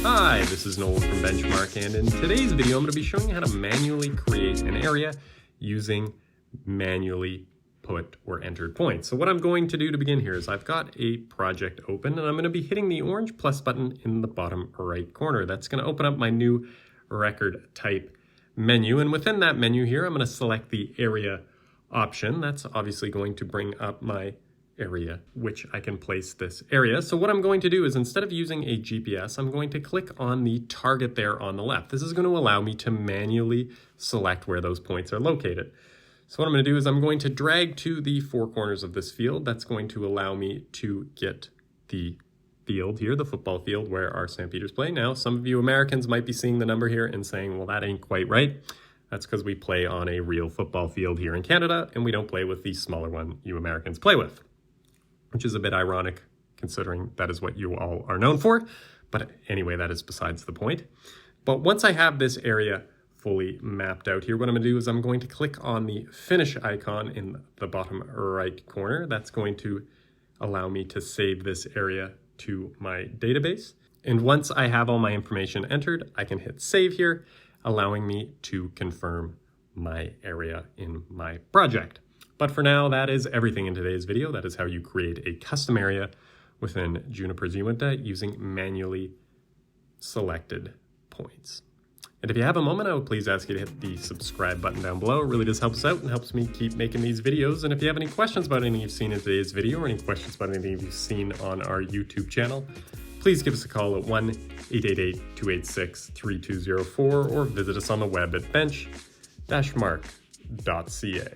Hi, this is Nolan from Benchmark, and in today's video I'm going to be showing you how to manually create an area using manually put or entered points. So what I'm going to do to begin here is I've got a project open and I'm going to be hitting the orange plus button in the bottom right corner. That's going to open up my new record type menu, and within that menu here I'm going to select the area option. That's obviously going to bring up my area which I can place this area. So what I'm going to do is, instead of using a GPS, I'm going to click on the target there on the left. This is going to allow me to manually select where those points are located. So what I'm going to do is I'm going to drag to the four corners of this field. That's going to allow me to get the field here, the football field where our Stampeders play. Now, some of you Americans might be seeing the number here and saying, well, that ain't quite right. That's because we play on a real football field here in Canada and we don't play with the smaller one you Americans play with, which is a bit ironic considering that is what you all are known for. But anyway, that is besides the point. But once I have this area fully mapped out here, what I'm going to do is I'm going to click on the finish icon in the bottom right corner. That's going to allow me to save this area to my database. And once I have all my information entered, I can hit save here, allowing me to confirm my area in my project. But for now, that is everything in today's video. That is how you create a custom area within Juniper's Uinta using manually selected points. And if you have a moment, I would please ask you to hit the subscribe button down below. It really does help us out and helps me keep making these videos. And if you have any questions about anything you've seen in today's video or any questions about anything you've seen on our YouTube channel, please give us a call at 1-888-286-3204 or visit us on the web at bench-mark.ca.